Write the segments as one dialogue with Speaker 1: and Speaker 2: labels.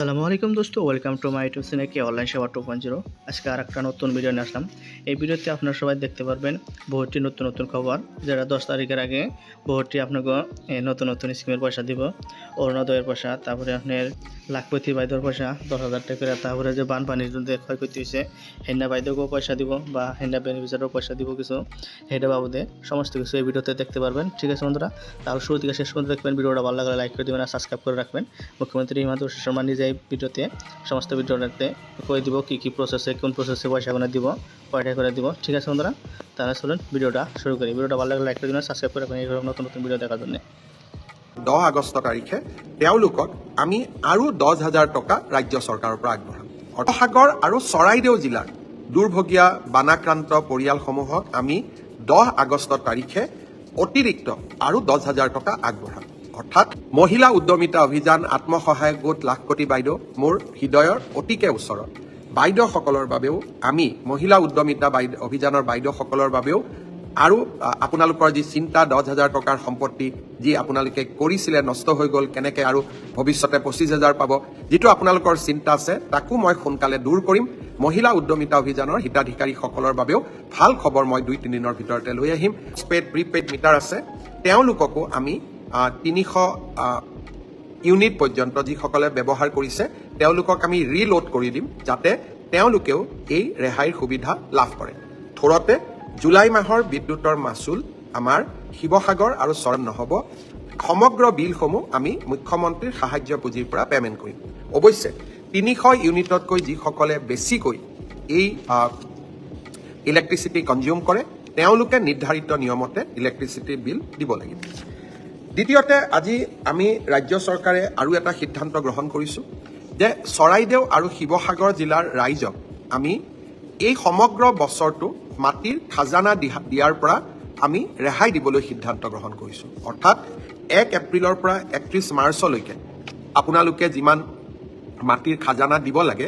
Speaker 1: আসসালামু আলাইকুম দোস্ত, welcome to my YouTube channel online সেবা 2.0। আজকে আর একটা নতুন ভিডিও নিয়ে আসলাম। এই ভিডিওতে আপনারা সবাই দেখতে পারবেন বহুটি নতুন নতুন খবর, যারা 10 তারিখের আগে বহুটি আপনাকে নতুন নতুন স্কিমের পয়সা দিব। অরুণোদয়ের পয়সা, তারপরে আপনার লাখপতি বাইদর পয়সা 10,000 টাকা করে, তারপরে যে বানপানির জন্য ক্ষয়ক্ষতি হয়েছে হেন্না বাইদেরকেও পয়সা দিব বা হেন্না বেনিফিশিয়ারও পয়সা দিব কিছু, হেডা বাবুদে সমস্ত কিছু এই ভিডিওতে দেখতে পারবেন। ঠিক আছে বন্ধুরা, তাহলে শুরু থেকে শেষ পর্যন্ত দেখবেন। ভিডিওটা ভালো লাগলে লাইক করে দেবেন আর সাবস্ক্রাইব করে রাখবেন। মুখ্যমন্ত্রী হিমন্ত বিশ্ব শর্মা নিজে ভিডিওতে সমস্ত ভিডিওতে কয়ে দিব কী প্রসেসে কোন প্রসেসে পয়সা করে দিব, কয়টা করে দিব। ঠিক আছে বন্ধুরা, তাহলে চলুন ভিডিওটা শুরু করি। ভিডিওটা ভালো লাগলে লাইক করে দিন, সাবস্ক্রাইব করে রাখবেন এইরকম নতুন নতুন ভিডিও দেখার জন্য।
Speaker 2: 10 আগষ্ট তাৰিখে তেওঁলোকক আমি আৰু 10,000 টকা ৰাজ্য চৰকাৰৰ পৰা আগবঢ়াম। শিৱসাগৰ আৰু চৰাইদেউ জিলাৰ দুৰ্ভগীয়া বানাক্ৰান্ত পৰিয়ালসমূহক আমি 10 আগষ্ট তাৰিখে অতিৰিক্ত আৰু 10,000 টকা আগবঢ়াম। অৰ্থাৎ মহিলা উদ্যমিতা অভিযান আত্মসহায়ক গোট লাখপতি বাইদেউ মোৰ হৃদয়ৰ অতিকে ওচৰত। বাইদেউসকলৰ বাবেও আমি মহিলা উদ্যমিতা অভিযানৰ বাইদেউসকলৰ বাবেও আৰু আপোনালোকৰ যি চিন্তা 10,000 টকাৰ সম্পত্তি যি আপোনালোকে কৰিছিলে নষ্ট হৈ গ'ল, কেনেকৈ আৰু ভৱিষ্যতে 25,000 পাব, যিটো আপোনালোকৰ চিন্তা আছে তাকো মই সোনকালে দূৰ কৰিম। মহিলা উদ্যমিতা অভিযানৰ হিতাধিকাৰীসকলৰ বাবেও ভাল খবৰ মই 2-3 দিনৰ ভিতৰতে লৈ আহিম। পেড প্ৰিপেড মিটাৰ আছে, তেওঁলোককো আমি 300 ইউনিট পৰ্যন্ত যিসকলে ব্যৱহাৰ কৰিছে তেওঁলোকক আমি ৰিলোড কৰি দিম, যাতে তেওঁলোকেও এই ৰেহাইৰ সুবিধা লাভ কৰে। থোৰতে জুলাই মাহৰ বিদ্যুতৰ মাচুল আমাৰ শিৱসাগৰ আৰু চৰাইদেউত নহ'ব। সমগ্ৰ বিলসমূহ আমি মুখ্যমন্ত্ৰীৰ সাহায্য পুঁজিৰ পৰা পে'মেণ্ট কৰিম। অৱশ্যে 300 ইউনিটতকৈ যিসকলে বেছিকৈ এই ইলেক্ট্ৰিচিটি কনজিউম কৰে তেওঁলোকে নিৰ্ধাৰিত নিয়মতে ইলেক্ট্ৰিচিটি বিল দিব লাগিব। দ্বিতীয়তে, আজি আমি ৰাজ্য চৰকাৰে আৰু এটা সিদ্ধান্ত গ্ৰহণ কৰিছোঁ যে চৰাইদেউ আৰু শিৱসাগৰ জিলাৰ ৰাইজক আমি এই সমগ্ৰ বছৰটো মাটিৰ খাজানা দিয়াৰ পৰা আমি ৰেহাই দিবলৈ সিদ্ধান্ত গ্ৰহণ কৰিছোঁ। অৰ্থাৎ 1 এপ্ৰিলৰ পৰা 31 মাৰ্চলৈকে আপোনালোকে যিমান মাটিৰ খাজানা দিব লাগে,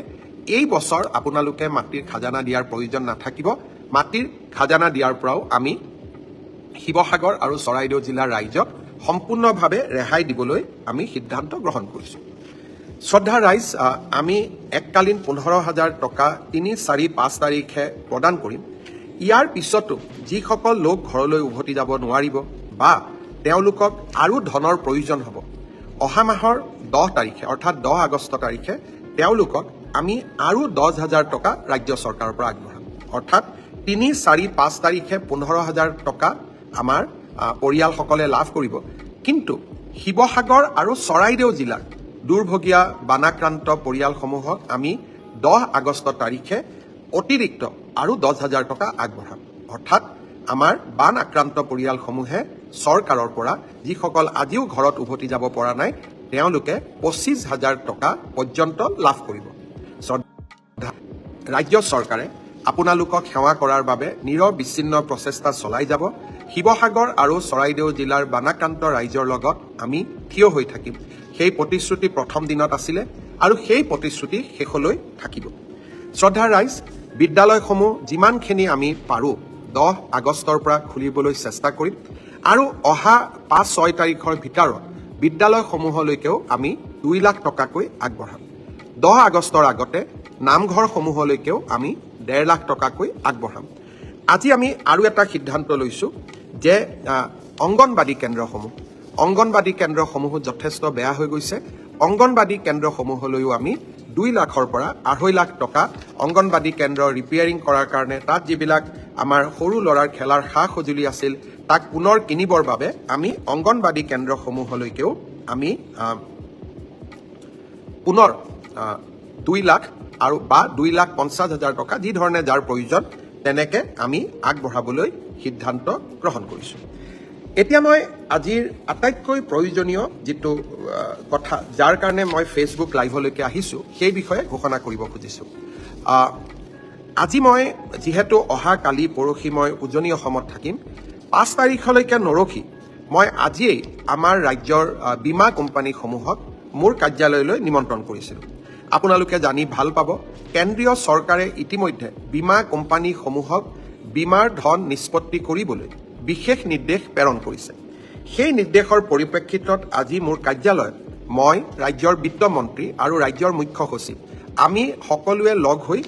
Speaker 2: এই বছৰ আপোনালোকে মাটিৰ খাজানা দিয়াৰ প্ৰয়োজন নাথাকিব। মাটিৰ খাজানা দিয়াৰ পৰাও আমি শিৱসাগৰ আৰু চৰাইদেউ জিলাৰ ৰাইজক সম্পূৰ্ণভাৱে ৰেহাই দিবলৈ আমি সিদ্ধান্ত গ্ৰহণ কৰিছোঁ। শ্ৰদ্ধা ৰাইজ, আমি এককালীন 15,000 টকা 3, 4, 5 তাৰিখে প্ৰদান কৰিম। ইয়াৰ পিছতো যিসকল লোক ঘৰলৈ উভতি যাব নোৱাৰিব বা তেওঁলোকক আৰু ধনৰ প্ৰয়োজন হ'ব, অহা মাহৰ 10 তাৰিখে অৰ্থাৎ 10 আগষ্ট তাৰিখে তেওঁলোকক আমি আৰু 10,000 টকা ৰাজ্য চৰকাৰৰ পৰা আগবঢ়াম। অৰ্থাৎ 3, 4, 5 তাৰিখে 15,000 টকা আমাৰ পৰিয়ালসকলে লাভ কৰিব। কিন্তু শিৱসাগৰ আৰু চৰাইদেউ জিলাৰ দুৰ্ভগীয়া বানাক্ৰান্ত পৰিয়ালসমূহক আমি 10 আগষ্ট তাৰিখে অতিৰিক্ত আৰু 10,000 টকা আগবঢ়াম। অৰ্থাৎ আমাৰ বান আক্ৰান্ত পৰিয়ালসমূহে চৰকাৰৰ পৰা যিসকল আজিও ঘৰত উভতি যাব পৰা নাই তেওঁলোকে 25,000 টকা পৰ্যন্ত লাভ কৰিব। ৰাজ্য চৰকাৰে আপোনালোকক সেৱা কৰাৰ বাবে নিৰবিচ্ছিন্ন প্ৰচেষ্টা চলাই যাব। শিৱসাগৰ আৰু চৰাইদেউ জিলাৰ বানাক্ৰান্ত ৰাইজৰ লগত আমি থিয় হৈ থাকিম। সেই প্ৰতিশ্ৰুতি প্ৰথম দিনত আছিলে আৰু সেই প্ৰতিশ্ৰুতি শেষলৈ থাকিব। শ্ৰদ্ধা ৰাইজ, বিদ্যালয়সমূহ যিমানখিনি আমি পাৰোঁ 10 আগষ্টৰ পৰা খুলিবলৈ চেষ্টা কৰিম আৰু অহা 5-6 তাৰিখৰ ভিতৰত বিদ্যালয়সমূহলৈকেও আমি 2 লাখ টকাকৈ আগবঢ়াম। 10 আগষ্টৰ আগতে নামঘৰসমূহলৈকেও আমি 1.5 লাখ টকাকৈ আগবঢ়াম। আজি আমি আৰু এটা সিদ্ধান্ত লৈছোঁ যে অংগনবাদী কেন্দ্ৰসমূহ যথেষ্ট বেয়া হৈ গৈছে। অংগনবাদী কেন্দ্ৰসমূহলৈও আমি 2 লাখৰ পৰা 2.5 লাখ টকা অংগনবাদী কেন্দ্ৰ ৰিপেয়াৰিং কৰাৰ কাৰণে, তাত যিবিলাক আমাৰ সৰু ল'ৰাৰ খেলাৰ সা সঁজুলি আছিল তাক পুনৰ কিনিবৰ বাবে আমি অংগনবাদী কেন্দ্ৰসমূহলৈকেও আমি পুনৰ 2 লাখ আৰু বা 2,50,000 টকা যি ধৰণে যাৰ প্ৰয়োজন তেনেকে আমি আগবঢ়াবলৈ সিদ্ধান্ত গ্ৰহণ কৰিছোঁ। এতিয়া মই আজিৰ আটাইতকৈ প্ৰয়োজনীয় যিটো কথা, যাৰ কাৰণে মই ফেচবুক লাইভলৈকে আহিছোঁ, সেই বিষয়ে ঘোষণা কৰিব খুজিছোঁ। আজি মই যিহেতু অহা কালি পৰহি মই উজনি অসমত থাকিম, 5 তাৰিখলৈকে নৰখি মই আজিয়েই আমাৰ ৰাজ্যৰ বীমা কোম্পানীসমূহক মোৰ কাৰ্যালয়লৈ নিমন্ত্ৰণ কৰিছিলোঁ। আপোনালোকে জানি ভাল পাব, কেন্দ্ৰীয় চৰকাৰে ইতিমধ্যে বীমা কোম্পানীসমূহক বীমাৰ ধন নিষ্পত্তি কৰিবলৈ বিশেষ নিৰ্দেশ প্ৰেৰণ কৰিছে। সেই নিৰ্দেশৰ পৰিপ্ৰেক্ষিতত আজি মোৰ কাৰ্যালয়ত মই ৰাজ্যৰ বিত্তমন্ত্ৰী আৰু ৰাজ্যৰ মুখ্য সচিব আমি সকলোৱে লগ হৈ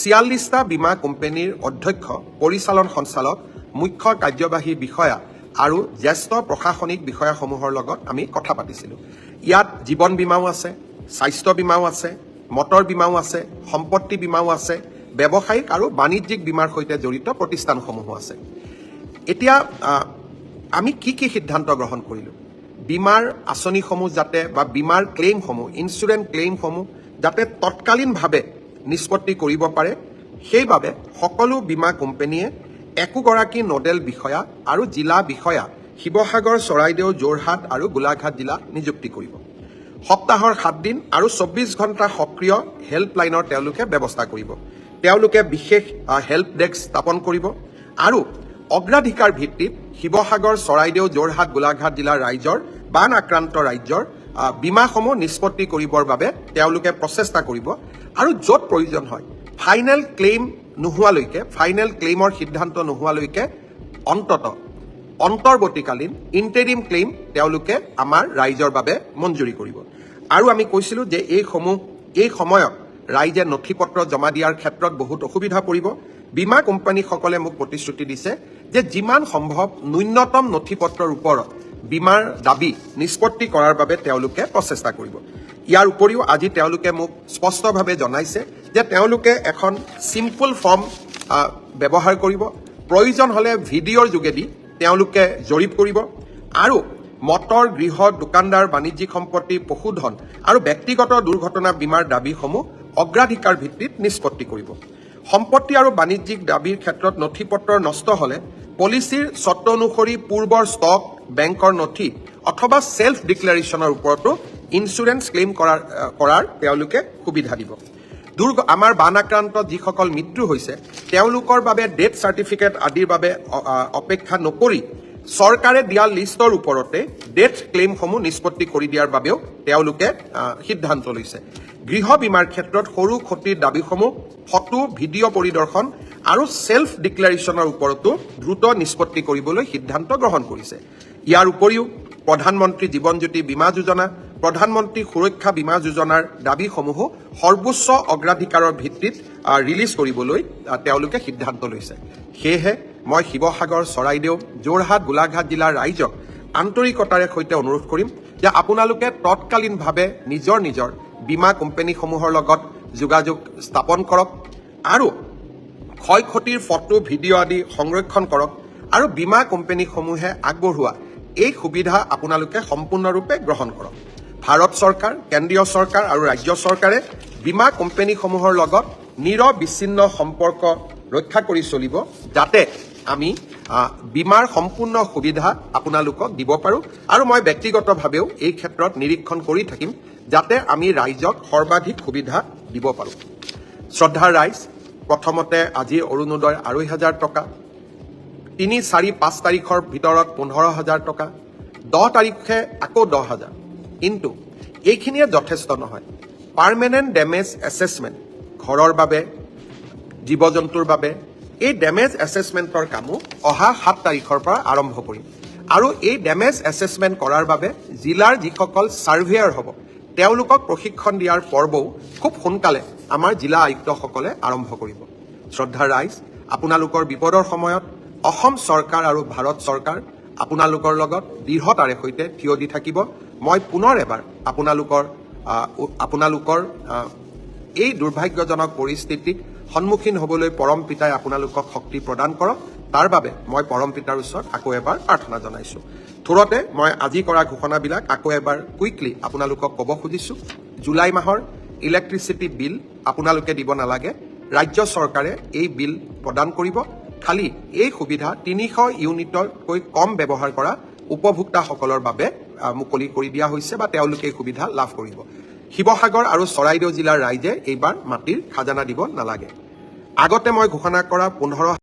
Speaker 2: ৪৬টা বীমা কোম্পানীৰ অধ্যক্ষ, পৰিচালন সঞ্চালক, মুখ্য কাৰ্যবাহী বিষয়া আৰু জ্যেষ্ঠ প্ৰশাসনিক বিষয়াসমূহৰ লগত আমি কথা পাতিছিলোঁ। ইয়াত জীৱন বীমাও আছে, স্বাস্থ্য বীমাও আছে, মটৰ বীমাও আছে, সম্পত্তি বীমাও আছে, ব্যৱসায়িক আৰু বাণিজ্যিক বীমাৰ সৈতে জড়িত প্ৰতিষ্ঠানসমূহো আছে। এতিয়া আমি কি সিদ্ধান্ত গ্ৰহণ কৰিলোঁ? বীমাৰ আঁচনিসমূহ যাতে বা বীমাৰ ক্লেইমসমূহ, ইঞ্চুৰেঞ্চ ক্লেইমসমূহ যাতে তৎকালীনভাৱে নিষ্পত্তি কৰিব পাৰে, সেইবাবে সকলো বীমা কোম্পানীয়ে একোগৰাকী নডেল বিষয়া আৰু জিলা বিষয়া শিৱসাগৰ, চৰাইদেউ, যোৰহাট আৰু গোলাঘাট জিলা নিযুক্তি কৰিব। সপ্তাহৰ 7 দিন আৰু 24 ঘণ্টা সক্ৰিয় হেল্পলাইনৰ তেওঁলোকে ব্যৱস্থা কৰিব। তেওঁলোকে বিশেষ হেল্প ডেস্ক স্থাপন কৰিব আৰু অগ্ৰাধিকাৰ ভিত্তিত শিৱসাগৰ, চৰাইদেউ, যোৰহাট, গোলাঘাট জিলাৰ ৰাইজৰ বান আক্ৰান্ত ৰাজ্যৰ বীমাসমূহ নিষ্পত্তি কৰিবৰ বাবে তেওঁলোকে প্ৰচেষ্টা কৰিব আৰু য'ত প্ৰয়োজন হয় ফাইনেল ক্লেইম নোহোৱালৈকে, ফাইনেল ক্লেইমৰ সিদ্ধান্ত নোহোৱালৈকে অন্তৰ্বৰ্তীকালীন ইণ্টেৰিম ক্লেইম তেওঁলোকে আমাৰ ৰাইজৰ বাবে মঞ্জুৰি কৰিব। আৰু আমি কৈছিলোঁ যে এই সময়ত ৰাইজে নথি পত্ৰ জমা দিয়াৰ ক্ষেত্ৰত বহুত অসুবিধা পৰিব। বীমা কোম্পানীসকলে মোক প্ৰতিশ্ৰুতি দিছে যে যিমান সম্ভৱ ন্যূনতম নথি পত্ৰৰ ওপৰত বীমাৰ দাবী নিষ্পত্তি কৰাৰ বাবে তেওঁলোকে প্ৰচেষ্টা কৰিব। ইয়াৰ উপৰিও আজি তেওঁলোকে মোক স্পষ্টভাৱে জনাইছে যে তেওঁলোকে এখন চিম্পল ফৰ্ম ব্যৱহাৰ কৰিব, প্ৰয়োজন হ'লে ভিডিঅ'ৰ যোগেদি তেওঁলোকে জৰীপ কৰিব আৰু মটৰ, গৃহ, দোকানদাৰ, বাণিজ্যিক সম্পত্তি, পশুধন আৰু ব্যক্তিগত দুৰ্ঘটনা বীমাৰ দাবীসমূহ অগ্ৰাধিকাৰ ভিত্তিত নিষ্পত্তি কৰিব। সম্পত্তি আৰু বাণিজ্যিক দাবীৰ ক্ষেত্ৰত নথি পত্ৰ নষ্ট হ'লে পলিচিৰ চৰ্ত অনুসৰি পূৰ্বৰ ষ্টক, বেংকৰ নথি অথবা ছেল্ফ ডিক্লেৰেশ্যনৰ ওপৰতো ইঞ্চুৰেঞ্চ ক্লেইম কৰাৰ তেওঁলোকে সুবিধা দিব। আমাৰ বান আক্ৰান্ত যিসকল মৃত্যু হৈছে তেওঁলোকৰ বাবে ডেথ চাৰ্টিফিকেট আদিৰ বাবে অপেক্ষা নকৰি চৰকাৰে দিয়া লিষ্টৰ ওপৰতে ডেথ ক্লেইমসমূহ নিষ্পত্তি কৰি দিয়াৰ বাবেও তেওঁলোকে সিদ্ধান্ত লৈছে। গৃহ বীমাৰ ক্ষেত্ৰত সৰু ক্ষতিৰ দাবীসমূহ ফটো, ভিডিঅ' পৰিদৰ্শন আৰু ছেল্ফ ডিক্লেৰেশ্যনৰ ওপৰতো দ্ৰুত নিষ্পত্তি কৰিবলৈ সিদ্ধান্ত গ্ৰহণ কৰিছে। ইয়াৰ উপৰিও প্ৰধানমন্ত্ৰী জীৱন জ্যোতি বীমা যোজনা, প্ৰধানমন্ত্ৰী সুৰক্ষা বীমা যোজনাৰ দাবীসমূহো সৰ্বোচ্চ অগ্ৰাধিকাৰৰ ভিত্তিত ৰিলিজ কৰিবলৈ তেওঁলোকে সিদ্ধান্ত লৈছে। সেয়েহে মই শিৱসাগৰ, চৰাইদেউ, যোৰহাট, গোলাঘাট জিলাৰ ৰাইজক আন্তৰিকতাৰে সৈতে অনুৰোধ কৰিম যে আপোনালোকে তৎকালীনভাৱে নিজৰ বীমা কোম্পানীসমূহৰ লগত যোগাযোগ স্থাপন কৰক আৰু ক্ষয় ক্ষতিৰ ফটো, ভিডিঅ' আদি সংৰক্ষণ কৰক আৰু বীমা কোম্পানীসমূহে আগবঢ়োৱা এই সুবিধা আপোনালোকে সম্পূৰ্ণৰূপে গ্ৰহণ কৰক। ভাৰত চৰকাৰ, কেন্দ্ৰীয় চৰকাৰ আৰু ৰাজ্য চৰকাৰে বীমা কোম্পানীসমূহৰ লগত নিৰবিচ্ছিন্ন সম্পৰ্ক ৰক্ষা কৰি চলিব, যাতে আমি বীমাৰ সম্পূৰ্ণ সুবিধা আপোনালোকক দিব পাৰোঁ। আৰু মই ব্যক্তিগতভাৱেও এই ক্ষেত্ৰত নিৰীক্ষণ কৰি থাকিম যাতে আমি ৰাইজক সৰ্বাধিক সুবিধা দিব পাৰোঁ। শ্ৰদ্ধাৰ ৰাইজ, প্ৰথমতে আজি অৰুণোদয় ২৫০০ টকা, ৩, ৪, ৫ তাৰিখৰ ভিতৰত ১৫,০০০ টকা, 10 তাৰিখে আকৌ 10,০০০। কিন্তু এইখিনিয়ে যথেষ্ট নহয়। পাৰ্মানেণ্ট ডেমেজ এছেছমেণ্ট, ঘৰৰ বাবে, জীৱ জন্তুৰ বাবে এই ডেমেজ এছেছমেণ্টৰ কামো অহা 7 তাৰিখৰ পৰা আৰম্ভ কৰিম আৰু এই ডেমেজ এছেছমেণ্ট কৰাৰ বাবে জিলাৰ যিসকল ছাৰ্ভেয়াৰ হ'ব তেওঁলোকক প্ৰশিক্ষণ দিয়াৰ পৰ্বও খুব সোনকালে আমাৰ জিলা আয়ুক্তসকলে আৰম্ভ কৰিব। শ্ৰদ্ধাৰ ৰাইজ, আপোনালোকৰ বিপদৰ সময়ত অসম চৰকাৰ আৰু ভাৰত চৰকাৰ আপোনালোকৰ লগত দৃঢ়তাৰে সৈতে থিয় দি থাকিব। মই পুনৰ এবাৰ আপোনালোকৰ এই দুৰ্ভাগ্যজনক পৰিস্থিতিক সন্মুখীন হ'বলৈ পৰম পিতাই আপোনালোকক শক্তি প্ৰদান কৰক, তাৰ বাবে মই পৰম পিতাৰ ওচৰত আকৌ এবাৰ প্ৰাৰ্থনা জনাইছোঁ। থোৰতে মই আজি কৰা ঘোষণাবিলাক আকৌ এবাৰ কুইকলি আপোনালোকক ক'ব খুজিছোঁ। জুলাই মাহৰ ইলেক্ট্ৰিচিটি বিল আপোনালোকে দিব নালাগে, ৰাজ্য চৰকাৰে এই বিল প্ৰদান কৰিব। খালি এই সুবিধা ৩০০ ইউনিটতকৈ কম ব্যৱহাৰ কৰা উপভোক্তাসকলৰ বাবে মুকলি কৰি দিয়া হৈছে বা তেওঁলোকে এই সুবিধা লাভ কৰিব। শিৱসাগৰ আৰু চৰাইদেউ জিলাৰ ৰাইজে এইবাৰ মাটিৰ খাজানা দিব নালাগে। আগতে মই ঘোষণা কৰা 15